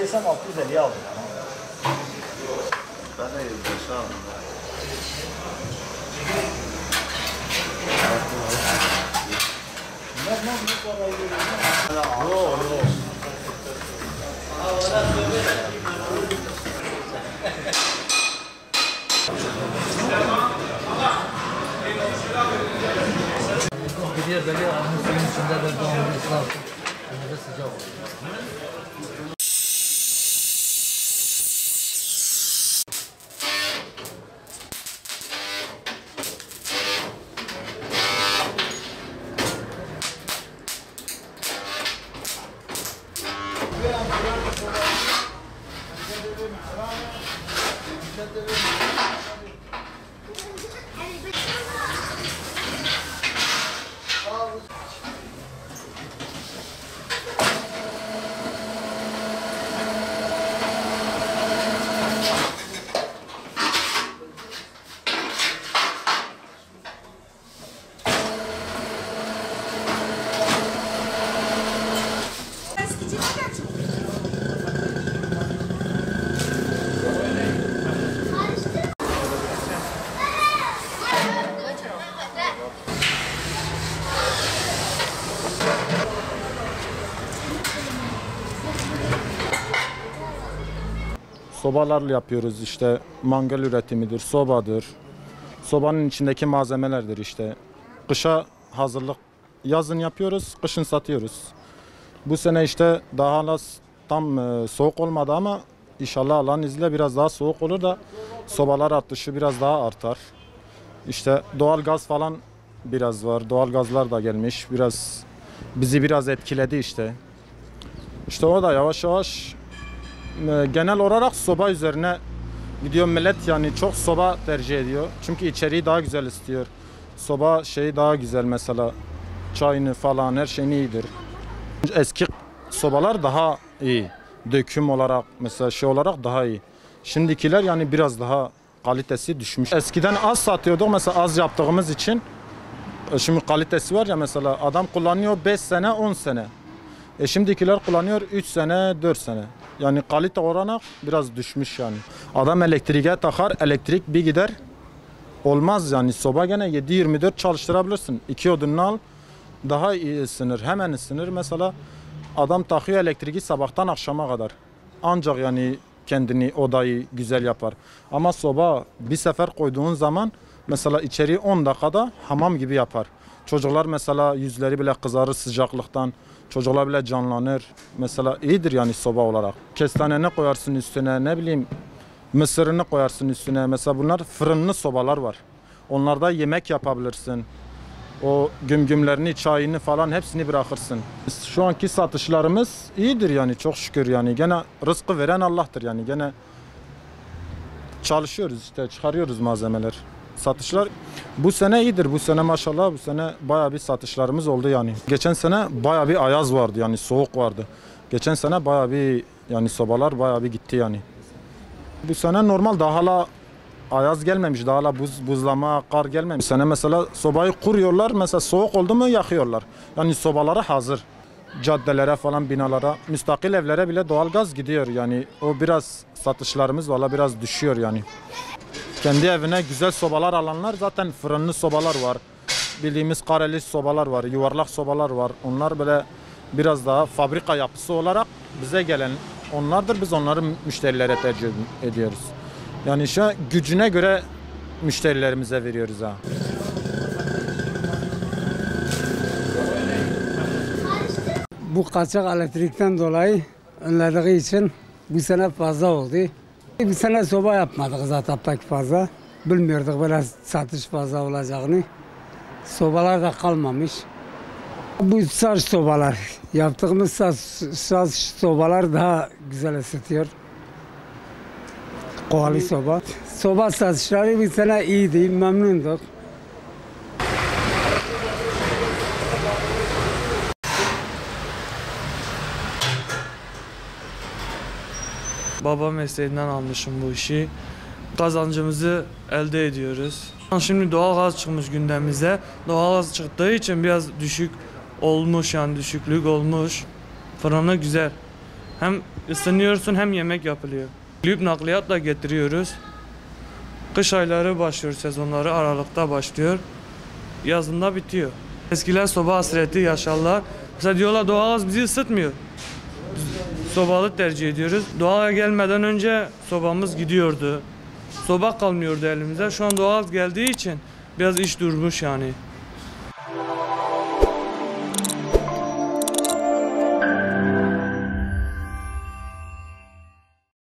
yesem 650'ye aldım. Ben de 25 aldım. Gidiyor böyle ahın suyun içinde de doğumlu ıslah. Önce sıcak oluyor. Sobalarla yapıyoruz işte, mangal üretimidir, sobadır. Sobanın içindeki malzemelerdir işte. Kışa hazırlık yazın yapıyoruz, kışın satıyoruz. Bu sene işte daha tam soğuk olmadı ama inşallah Allah'ın izniyle biraz daha soğuk olur da sobalar artışı biraz daha artar. İşte doğal gaz falan biraz var, doğal gazlar da gelmiş, bizi biraz etkiledi işte. İşte o da yavaş yavaş genel olarak soba üzerine gidiyor millet, yani çok soba tercih ediyor. Çünkü içeriği daha güzel istiyor. Soba şeyi daha güzel, mesela çayını falan her şeyini iyidir. Eski sobalar daha iyi. Döküm olarak mesela şey olarak daha iyi. Şimdikiler yani biraz daha kalitesi düşmüş. Eskiden az satıyorduk mesela, az yaptığımız için. Şimdi kalitesi var ya, mesela adam kullanıyor 5 sene 10 sene. Şimdikiler kullanıyor 3 sene 4 sene. Yani kalite oranı biraz düşmüş yani. Adam elektriğe takar, elektrik bir gider. Olmaz yani, soba gene 7/24 çalıştırabilirsin. 2 odununu al, daha iyi ısınır, hemen ısınır. Mesela adam takıyor elektriği sabahtan akşama kadar. Ancak yani kendini, odayı güzel yapar. Ama soba bir sefer koyduğun zaman mesela içeriği 10 dakikada hamam gibi yapar. Çocuklar mesela yüzleri bile kızarır sıcaklıktan. Çocuklar bile canlanır. Mesela iyidir yani soba olarak. Kestaneni koyarsın üstüne, ne bileyim mısırını koyarsın üstüne. Mesela bunlar fırınlı sobalar var. Onlarda yemek yapabilirsin. O gümgümlerini, çayını falan hepsini bırakırsın. Şu anki satışlarımız iyidir yani, çok şükür yani. Gene rızkı veren Allah'tır yani. Gene çalışıyoruz işte, çıkarıyoruz malzemeler. Satışlar bu sene iyidir. Bu sene maşallah, bu sene bayağı bir satışlarımız oldu yani. Geçen sene bayağı bir ayaz vardı yani, soğuk vardı. Geçen sene bayağı bir yani sobalar bayağı bir gitti yani. Bu sene normal, daha hala ayaz gelmemiş, daha hala buzlama, kar gelmemiş. Bu sene mesela sobayı kuruyorlar, mesela soğuk oldu mu yakıyorlar. Yani sobaları hazır. Caddelere falan, binalara, müstakil evlere bile doğalgaz gidiyor yani. O biraz satışlarımız valla biraz düşüyor yani. Kendi evine güzel sobalar alanlar, zaten fırınlı sobalar var. Bildiğimiz kareli sobalar var, yuvarlak sobalar var. Onlar böyle biraz daha fabrika yapısı olarak bize gelen onlardır. Biz onları müşterilere tercih ediyoruz. Yani şu gücüne göre müşterilerimize veriyoruz ha. Bu kaçak elektrikten dolayı önlediği için bu sene fazla oldu. Bu sene soba yapmadık zaten pek fazla. Bilmiyorduk böyle satış fazla olacağını. Sobalar da kalmamış. Bu saç sobalar, yaptığımız saç sobalar daha güzel ısıtıyor. Kovalı soba. Soba satışları bu sene iyiydi, memnunduk. Baba mesleğinden almışım bu işi. Kazancımızı elde ediyoruz. Şimdi doğalgaz çıkmış gündemimize. Doğalgaz çıktığı için biraz düşük olmuş, yani düşüklük olmuş. Fırını güzel. Hem ısınıyorsun hem yemek yapılıyor. Yükleyip nakliyatla getiriyoruz. Kış ayları başlıyor, sezonları Aralık'ta başlıyor. Yazında bitiyor. Eskiler soba hasreti yaşarlar. Mesela diyorlar doğalgaz bizi ısıtmıyor. Sobalı tercih ediyoruz. Doğalgaz gelmeden önce sobamız gidiyordu. Soba kalmıyordu elimizde. Şu an doğalgaz geldiği için biraz iş durmuş yani.